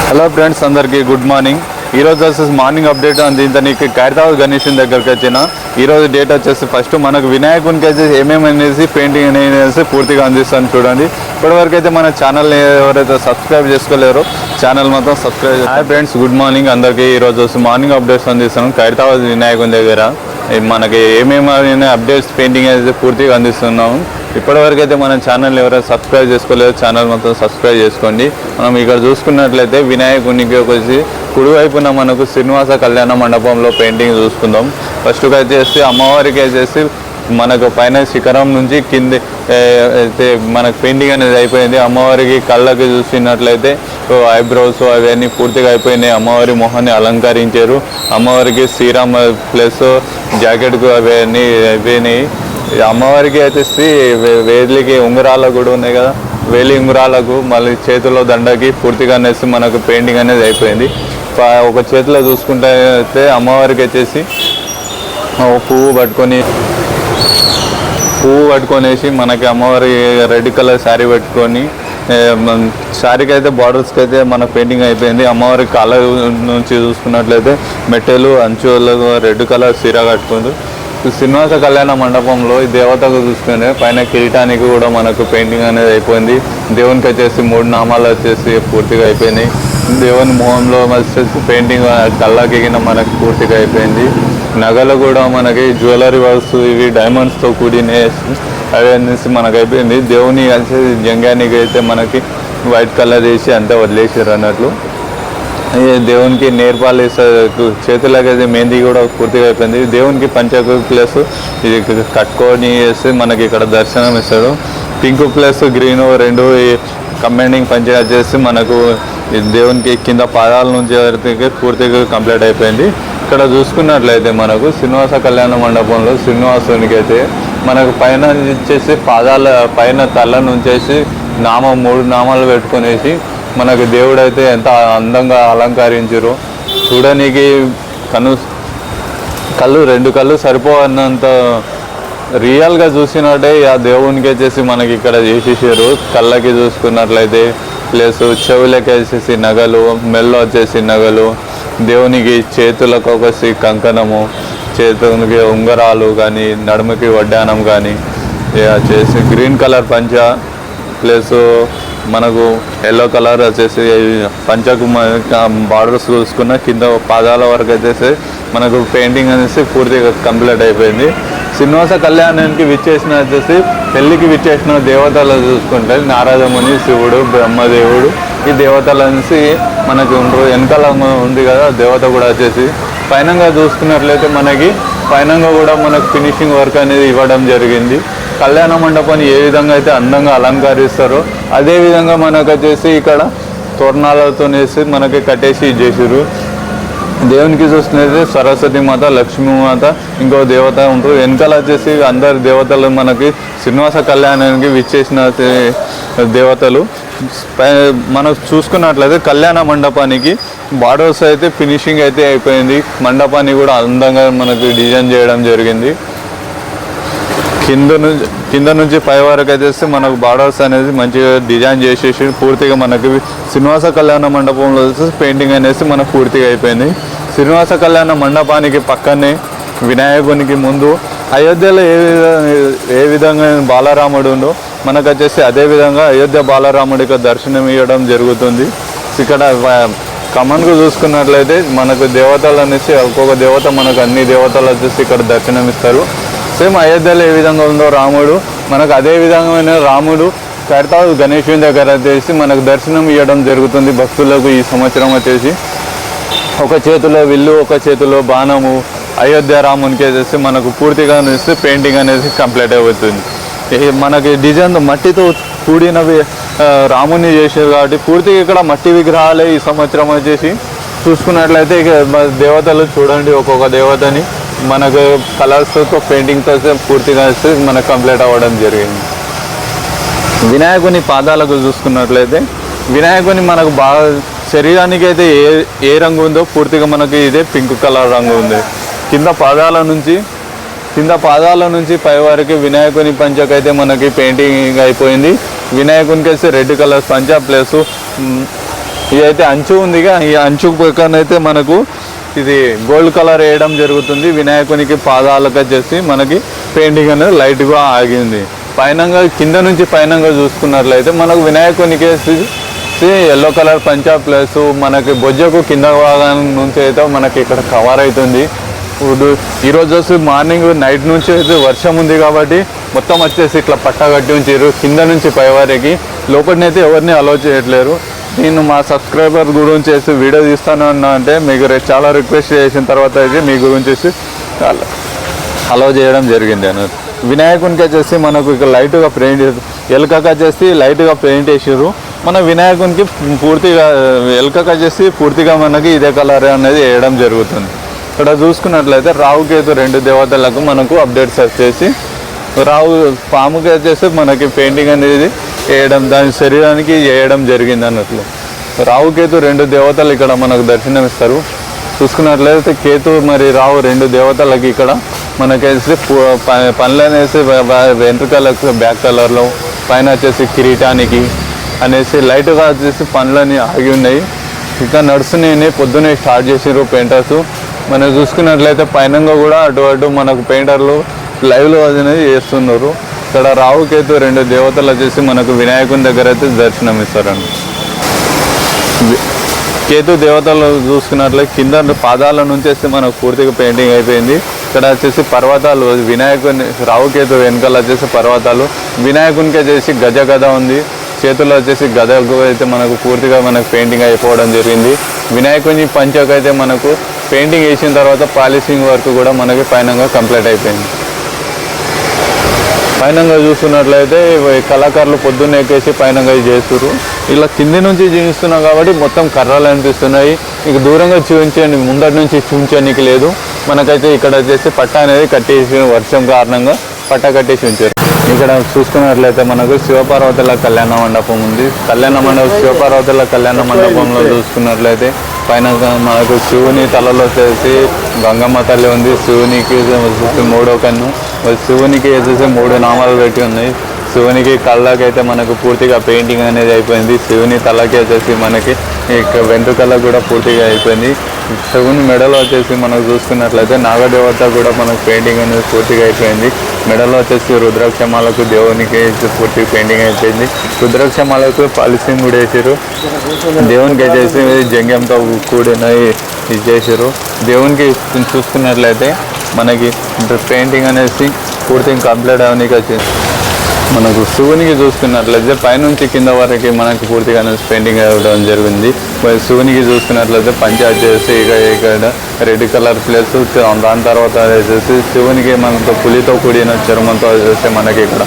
Hello friends, అందరికీ good morning. ఈరోజు వచ్చేసి మార్నింగ్ అప్డేట్ దీనికి ఖైరతాబాద్ గణేష్ దగ్గరికి వచ్చిన. ఈరోజు డేట్ వచ్చేసి ఫస్ట్ మనకు వినాయకునికి అయితే ఏమేమి అనేసి పెయింటింగ్ అనేసి పూర్తిగా అందిస్తాను చూడండి. ఇప్పటివరకు అయితే మన ఛానల్ని ఎవరైతే సబ్స్క్రైబ్ చేసుకోలేరో ఛానల్ మొత్తం subscribe. Hi friends, good morning అందరికీ. ఈరోజు వచ్చి మార్నింగ్ అప్డేట్స్ అందిస్తాను ఖైరతాబాద్ వినాయకుని దగ్గర. మనకి ఏమేమి అప్డేట్స్ పెయింటింగ్ అయితే పూర్తిగా అందిస్తున్నాము. ఇప్పటివరకు అయితే మన ఛానల్ ఎవరైనా సబ్స్క్రైబ్ చేసుకోలేదు ఛానల్ మొత్తం సబ్స్క్రైబ్ చేసుకోండి. మనం ఇక్కడ చూసుకున్నట్లయితే వినాయకునికి వచ్చి కుడివైపున మనకు శ్రీనివాస కళ్యాణ మండపంలో పెయింటింగ్ చూసుకుందాం. ఫస్ట్గా వచ్చేసి అమ్మవారికి వచ్చేసి మనకు పైన శిఖరం నుంచి కింది అయితే మనకు పెయింటింగ్ అనేది అయిపోయింది. అమ్మవారికి కళ్ళకి చూసినట్లయితే ఐబ్రోస్ అవన్నీ పూర్తిగా అయిపోయినాయి. అమ్మవారి మొహాన్ని అలంకరించారు. అమ్మవారికి శ్రీరామ ప్లస్ జాకెట్కు అవన్నీ అయిపోయినాయి. అమ్మవారికి వచ్చేసి వేలికి ఉంగరాలకు కూడా ఉన్నాయి కదా, వేలి ఉంగరాలకు మళ్ళీ చేతిలో దండకి పూర్తిగా అనేసి మనకు పెయింటింగ్ అనేది అయిపోయింది. ఒక చేతిలో చూసుకుంటే అయితే అమ్మవారికి వచ్చేసి పువ్వు పట్టుకొనేసి మనకి అమ్మవారి రెడ్ కలర్ శారీ పెట్టుకొని శారీకి అయితే బార్డర్స్కి అయితే మన పెయింటింగ్ అయిపోయింది. అమ్మవారి కాళ్ళ నుంచి చూసుకున్నట్లయితే మెట్టెలు అంచులకు రెడ్ కలర్ సీర కట్టుకుంది. శ్రీనివాస కళ్యాణ మండపంలో ఈ దేవతకు చూసుకునే పైన కిరీటానికి కూడా మనకు పెయింటింగ్ అనేది అయిపోయింది. దేవునికి వచ్చేసి 3 నామాలు వచ్చేసి పూర్తిగా అయిపోయినాయి. దేవుని మొహంలో వచ్చేసి పెయింటింగ్ కళ్ళకిగిన మనకు పూర్తిగా అయిపోయింది. నగలు కూడా మనకి జ్యువెలరీ వర్క్స్ ఇవి డైమండ్స్తో కూడిన అవి అనేసి మనకు అయిపోయింది. దేవుని వచ్చేసి జంగానికి అయితే మనకి వైట్ కలర్ వేసి అంతా వదిలేసారు అన్నట్లు. దేవునికి నేర్ పాలిష్ చేతులకి అయితే మెహందీ కూడా పూర్తిగా అయిపోయింది. దేవునికి పంచకు ప్లస్ ఇది కట్టుకొని వేసి మనకి ఇక్కడ దర్శనం ఇస్తారు. పింక్ ప్లస్ గ్రీన్ రెండు కంబైనింగ్ పంచ చేసి మనకు దేవునికి కింద పాదాల నుంచి పూర్తిగా కంప్లీట్ అయిపోయింది. ఇక్కడ చూసుకున్నట్లయితే మనకు శ్రీనివాస కళ్యాణ మండపంలో శ్రీనివాసునికి అయితే మనకు పైన వచ్చేసి పాదాల పైన తల నుంచేసి 3 నామాలు పెట్టుకునేసి మనకు దేవుడు అయితే ఎంత అందంగా అలంకరించారు. చూడడానికి రెండు కళ్ళు సరిపోవన్నంత రియల్గా చూసినట్టే ఆ దేవునికి వచ్చేసి మనకి ఇక్కడ చేసేసారు. కళ్ళకి చూసుకున్నట్లయితే ప్లస్ చెవులకి వచ్చేసి నగలు, మెల్లో వచ్చేసి నగలు, దేవునికి చేతులకు ఒకసి కంకణము, చేతులకి ఉంగరాలు కానీ నడుముకి వడ్డానం కానీ వచ్చేసి గ్రీన్ కలర్ పంచ ప్లస్ మనకు ఎల్లో కలర్ వచ్చేసి పంచకు బార్డర్స్ చూసుకున్న కింద పాదాల వరకు వచ్చేసి మనకు పెయింటింగ్ అనేసి పూర్తిగా కంప్లీట్ అయిపోయింది. శ్రీనివాస కళ్యాణానికి విచ్చేసిన వచ్చేసి పెళ్ళికి విచ్చేసిన దేవతలు చూసుకుంటే నారదముని, శివుడు, బ్రహ్మదేవుడు ఈ దేవతలు అనేసి మనకి ఉండరు. వెనకాల ఉంది కదా దేవత కూడా వచ్చేసి పైనంగా చూసుకున్నట్లయితే మనకి పైనంగా కూడా మనకు ఫినిషింగ్ వర్క్ అనేది ఇవ్వడం జరిగింది. కళ్యాణ మండపాన్ని ఏ విధంగా అయితే అందంగా అలంకరిస్తారో అదేవిధంగా మనకు వచ్చేసి ఇక్కడ తోరణాలతో వేసి మనకి కట్టేసి చేసారు. దేవునికి చూస్తున్నది సరస్వతి మాత, లక్ష్మీ మాత, ఇంకో దేవత ఉంటారు. వెనకాల వచ్చేసి అందరు దేవతలు మనకి శ్రీనివాస కళ్యాణానికి విచ్చేసిన దేవతలు. మనం చూసుకున్నట్లయితే కళ్యాణ మండపానికి బార్డర్స్ అయితే ఫినిషింగ్ అయితే అయిపోయింది. మండపాన్ని కూడా అందంగా మనకి డిజైన్ చేయడం జరిగింది. కింద నుంచి పై వరకు అయితే మనకు బార్డర్స్ అనేది మంచిగా డిజైన్ చేసేసి పూర్తిగా మనకి శ్రీనివాస కళ్యాణ మండపంలో పెయింటింగ్ అనేసి మనకు పూర్తిగా అయిపోయింది. శ్రీనివాస కళ్యాణ మండపానికి పక్కనే వినాయకునికి ముందు అయోధ్యలో ఏ విధంగా బాలరాముడు ఉందో మనకు వచ్చేసి అదేవిధంగా అయోధ్య బాలరాముడికి దర్శనం ఇవ్వడం జరుగుతుంది. ఇక్కడ కమన్కు చూసుకున్నట్లయితే మనకు దేవతలు అనేసి ఒక్కొక్క దేవత మనకు అన్ని దేవతలు వచ్చేసి ఇక్కడ దర్శనం ఇస్తారు. సేమ్ అయోధ్యలో ఏ విధంగా ఉందో రాముడు మనకు అదే విధంగా రాముడు ఖైరతాబాద్ గణేషుని దగ్గర వచ్చేసి మనకు దర్శనం ఇవ్వడం జరుగుతుంది భక్తులకు. ఈ సంవత్సరం వచ్చేసి ఒక చేతిలో విల్లు, ఒక చేతిలో బాణము అయోధ్య రామునికి వచ్చేసి మనకు పూర్తిగా అనేసి పెయింటింగ్ అనేది కంప్లీట్ అవుతుంది. మనకి డిజైన్ మట్టితో కూడినవి రాముని చేసేది కాబట్టి పూర్తిగా ఇక్కడ మట్టి విగ్రహాలే ఈ సంవత్సరం వచ్చేసి చూసుకున్నట్లయితే దేవతలు చూడండి ఒక్కొక్క దేవతని మనకు కలర్స్తో పెయింటింగ్తో పూర్తిగా మనకు కంప్లీట్ అవ్వడం జరిగింది. వినాయకుని పాదాలకు చూసుకున్నట్లయితే వినాయకుని మనకు బాగా శరీరానికి అయితే ఏ రంగు ఉందో పూర్తిగా మనకి ఇదే పింక్ కలర్ రంగు ఉంది. కింద పాదాల నుంచి పై వరకు వినాయకుని పంచకైతే మనకి పెయింటింగ్ అయిపోయింది. వినాయకునికి అయితే రెడ్ కలర్ పంచ ప్లస్ ఇదైతే అంచు ఉందిగా, ఈ అంచు పక్కన అయితే మనకు ఇది గోల్డ్ కలర్ వేయడం జరుగుతుంది. వినాయకునికి పాదాలకు వచ్చేసి మనకి పెయింటింగ్ అనేది లైట్గా ఆగింది. పైనంగా కింద నుంచి పైనంగా చూసుకున్నట్లయితే మనకు వినాయకునికి ఎల్లో కలర్ పంచా ప్లస్ మనకి బొజ్జకు కింద భాగం నుంచి అయితే మనకి ఇక్కడ కవర్ అవుతుంది. ఈరోజు వచ్చి మార్నింగ్ నైట్ నుంచి అయితే వర్షం ఉంది కాబట్టి మొత్తం వచ్చేసి ఇట్లా పట్టా కట్టి ఉంచారు కింద నుంచి పై వారికి. లోపలినైతే ఎవరిని అలో చేయట్లేరు. నేను మా సబ్స్క్రైబర్ గురించి వేసి వీడియో తీస్తాను అన్నా అంటే మీకు చాలా రిక్వెస్ట్ చేసిన తర్వాత అయితే మీ గురించి అలో చేయడం జరిగింది అన్నది. వినాయకునికి వచ్చేసి మనకు ఇక లైట్గా పెయింట్, ఎలుకకి వచ్చేసి లైట్గా పెయింట్ వేసారు. మన వినాయకునికి పూర్తిగా ఎలుకకి వచ్చేసి పూర్తిగా మనకి ఇదే కలర్ అనేది వేయడం జరుగుతుంది. ఇక్కడ చూసుకున్నట్లయితే రావుకేతు 2 దేవతలకు మనకు అప్డేట్స్ వచ్చేసి రావు పాముకి వచ్చేసి మనకి పెయింటింగ్ అనేది వేయడం, దాని శరీరానికి వేయడం జరిగింది అన్నట్లు. రావుకేతు 2 దేవతలు ఇక్కడ మనకు దర్శనమిస్తారు. చూసుకున్నట్లయితే కేతు మరి రావు 2 దేవతలకి ఇక్కడ మనకేసి పనులు అనేసి వెంట్రుకలకు బ్యాక్ కలర్లో, పైన వచ్చేసి కిరీటానికి అనేసి లైట్గా వచ్చేసి పనులని ఆగి ఉన్నాయి. ఇంకా నడుస్తున్నాయి, పొద్దున్నే స్టార్ట్ చేసారు పెయింటర్స్. మనం చూసుకున్నట్లయితే పైనంగా కూడా అటు మనకు పెయింటర్లు లైవ్లో అనేది చేస్తున్నారు. ఇక్కడ రావుకేతు 2 దేవతలు వచ్చేసి మనకు వినాయకుని దగ్గర అయితే దర్శనం ఇస్తారండి. కేతు దేవతలు చూసుకున్నట్లయితే కింద పాదాల నుంచి వచ్చి మనకు పూర్తిగా పెయింటింగ్ అయిపోయింది. ఇక్కడ వచ్చేసి పర్వతాలు, వినాయకుని రావుకేతు వెనకాల వచ్చేసి పర్వతాలు, వినాయకునికి వచ్చేసి గద ఉంది. చేతుల్లో వచ్చేసి గదకు అయితే మనకు పూర్తిగా మనకు పెయింటింగ్ అయిపోవడం జరిగింది. వినాయకుని పంచకు అయితే మనకు పెయింటింగ్ వేసిన తర్వాత పాలిషింగ్ వర్క్ కూడా మనకి పైనంగా కంప్లీట్ అయిపోయింది. పైనంగా చూస్తున్నట్లయితే కళాకారులు పొద్దున్న ఎక్కేసి పైనంగా చేస్తున్నారు. ఇలా కింది నుంచి చూపిస్తున్నాం కాబట్టి మొత్తం కర్రలు అనిపిస్తున్నాయి. ఇక దూరంగా చూపించండి, ముందటి నుంచి చూపించడానికి లేదు. మనకైతే ఇక్కడ వచ్చేసి పట్టా అనేది కట్టేసి వర్షం కారణంగా పట్టా కట్టేసి ఉంచారు. ఇక్కడ చూసుకున్నట్లయితే మనకు శివపార్వతుల కళ్యాణ మండపం ఉంది. శివపార్వతుల కళ్యాణ మండపంలో చూసుకున్నట్లయితే పైన మనకు శివుని తలలో వచ్చేసి గంగమ్మ తల్లి ఉంది. శివునికి 3వ కన్ను, శివునికి వచ్చేసి 3 నామాలు పెట్టి ఉన్నాయి. శివునికి కళ్ళకైతే మనకు పూర్తిగా పెయింటింగ్ అనేది అయిపోయింది. శివుని తలకి వచ్చేసి మనకి వెంట్రుకలకు కూడా పూర్తిగా అయిపోయింది. శివుని మెడలో వచ్చేసి మనకు చూసుకున్నట్లయితే నాగదేవత కూడా మనకు పెయింటింగ్ అనేది పూర్తిగా అయిపోయింది. మెడలో వచ్చేసి రుద్రాక్షమాలకు దేవునికి పూర్తి పెయింటింగ్ అయిపోయింది. రుద్రాక్షమాలకు పాలిసింగ్ కూడా వేసారు. దేవునికి వచ్చేసి జంగ్యంతో కూడిన ఇది చేసారు. దేవునికి చూసుకున్నట్లయితే మనకి పెయింటింగ్ అనేసి పూర్తిగా కంప్లీట్ అవడానికి వచ్చింది. మనకు శివునికి చూసుకున్నట్లయితే పైనుంచి కింద వరకు మనకు పూర్తిగా పెయింటింగ్ అవ్వడం జరిగింది. శివునికి చూసుకున్నట్లయితే పంచాయత్ చేసి ఇక్కడ రెడ్ కలర్ ప్లేస్, దాని తర్వాత వచ్చేసి శివునికి మనకు పులితో కూడిన చర్మంతో వచ్చేసి మనకి ఇక్కడ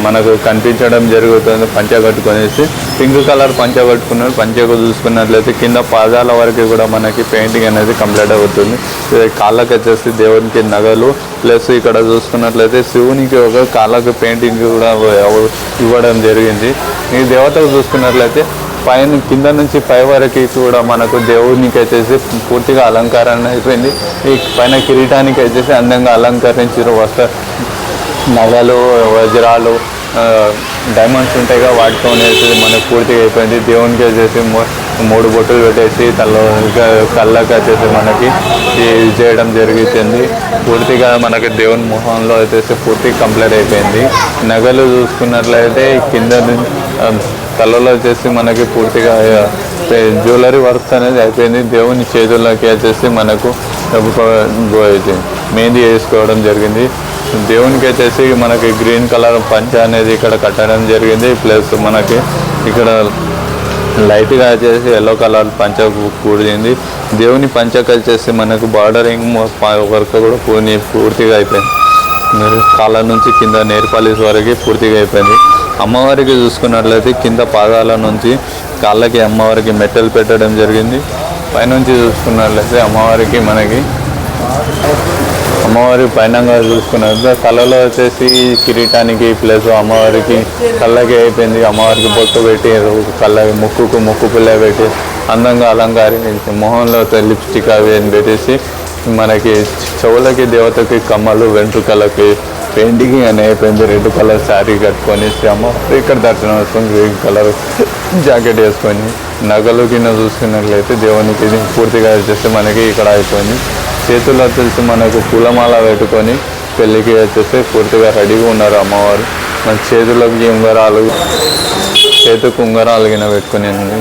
మనకు కనిపించడం జరుగుతుంది. పంచ కట్టుకునేసి పింక్ కలర్ పంచ కట్టుకున్నారు. పంచకు చూసుకున్నట్లయితే కింద పాదాల వరకు కూడా మనకి పెయింటింగ్ అనేది కంప్లీట్ అవుతుంది. కాళ్ళకి వచ్చేసి దేవునికి నగలు ప్లస్ ఇక్కడ చూసుకున్నట్లయితే శివునికి ఒక కాళ్ళకు పెయింటింగ్ కూడా ఇవ్వడం జరిగింది. ఈ దేవతలు చూసుకున్నట్లయితే పైన కింద నుంచి పై వరకు కూడా మనకు దేవునికి వచ్చేసి పూర్తిగా అలంకారణ అయిపోయింది. ఈ పైన కిరీటానికి వచ్చేసి అందంగా అలంకరించారు. నగలు, వజ్రాలు, డైమండ్స్ ఉంటాయిగా వాటితో వేసి మనకు పూర్తిగా అయిపోయింది. దేవునికి వచ్చేసి 3 బొట్టులు పెట్టేసి కళ్ళకి వచ్చేసి మనకి ఇది చేయడం జరుగుతుంది. పూర్తిగా మనకి దేవుని మొహంలో వచ్చేసి పూర్తిగా కంప్లీట్ అయిపోయింది. నగలు చూసుకున్నట్లయితే కింద తలలో వచ్చేసి మనకి పూర్తిగా జ్యువెలరీ వర్క్స్ అనేది అయిపోయింది. దేవుని చేతుల్లోకి వచ్చేసి మనకు మెహందీ వేసుకోవడం జరిగింది. దేవునికి వచ్చేసి మనకి గ్రీన్ కలర్ పంచ అనేది ఇక్కడ కట్టడం జరిగింది. ప్లస్ మనకి ఇక్కడ లైట్గా వచ్చేసి ఎల్లో కలర్ పంచ కూడింది. దేవుని పంచకు వచ్చేసి మనకు బార్డరింగ్ వర్క్ కూడా పూర్తిగా అయిపోయింది. కాళ్ళ నుంచి కింద నేర్ పాలిష్ వరకు పూర్తిగా అయిపోయింది. అమ్మవారికి చూసుకున్నట్లయితే కింద పాదాల నుంచి కాళ్ళకి అమ్మవారికి మెట్టలు పెట్టడం జరిగింది. పైనుంచి చూసుకున్నట్లయితే అమ్మవారికి మనకి పైనంగా చూసుకున్నట్లయితే తలలో వచ్చేసి కిరీటానికి ప్లస్ అమ్మవారికి కళ్ళకి అయిపోయింది. అమ్మవారికి బొట్టు పెట్టి కళ్ళకి ముక్కు పిల్ల పెట్టి అందంగా అలంకరించి మొహంలో లిప్స్టిక్ అవి పెట్టేసి మనకి చెవులకి దేవతకి కమ్మలు, వెంట్రుకలకి పెయింటింగ్ అని అయిపోయింది. రెడ్ కలర్ శారీ కట్టుకొని అమ్మ ఇక్కడ దర్శనం వస్తుంది. గ్రీన్ కలర్ జాకెట్ వేసుకొని నగలు కింద చూసుకున్నట్లయితే దేవునికి ఇది పూర్తిగా వచ్చేసి మనకి ఇక్కడ అయిపోయింది. చేతుల్లో వచ్చేసి మనకు పూలమాల పెట్టుకొని పెళ్ళికి వచ్చేసి పూర్తిగా రెడీగా ఉన్నారు అమ్మవారు. మన చేతులకు ఉంగరాలు గిన పెట్టుకుని ఉంది.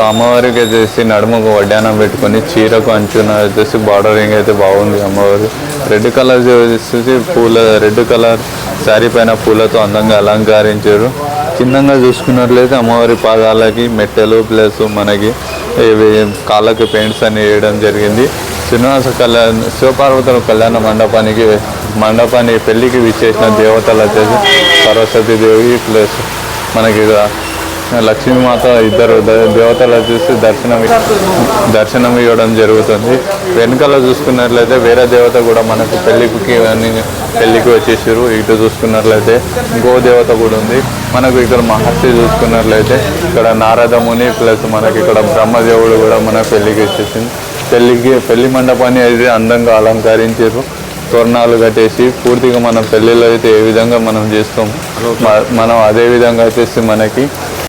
అమ్మవారికి వచ్చేసి నడుముకు వడ్డానం పెట్టుకొని చీరకు అంచున వచ్చేసి బార్డరింగ్ అయితే బాగుంది. అమ్మవారు రెడ్ కలర్ వచ్చేసి రెడ్ కలర్ శారీ పైన పూలతో అందంగా అలంకరించారు. చిన్నగా చూసుకున్నట్లయితే అమ్మవారి పాదాలకి మెట్టెలు ప్లస్ మనకి ఇవి కాళ్ళకి పెయింట్స్ అన్ని వేయడం జరిగింది. శ్రీనివాస శివపార్వతుల కళ్యాణ మండపాన్ని పెళ్లికి విచ్చేసిన దేవతలు వచ్చేసి సరస్వతీదేవి ప్లస్ మనకి లక్ష్మీమాత ఇద్దరు దేవతలు వచ్చేసి దర్శనం ఇవ్వడం జరుగుతుంది. వెనకాల చూసుకున్నట్లయితే వేరే దేవత కూడా మనకు పెళ్ళికి వచ్చేసారు. ఇటు చూసుకున్నట్లయితే గో దేవత కూడా ఉంది. మనకు ఇక్కడ మహర్షి చూసుకున్నట్లయితే ఇక్కడ నారదముని ప్లస్ మనకి ఇక్కడ బ్రహ్మదేవుడు కూడా మన పెళ్ళికి వచ్చేసింది. పెళ్లి మండపాన్ని అయితే అందంగా అలంకరించారు. తోరణాలు కట్టేసి పూర్తిగా మనం పెళ్ళిళ్ళు అయితే ఏ విధంగా మనం చేస్తాం మనం అదే విధంగా వచ్చేసి మనకి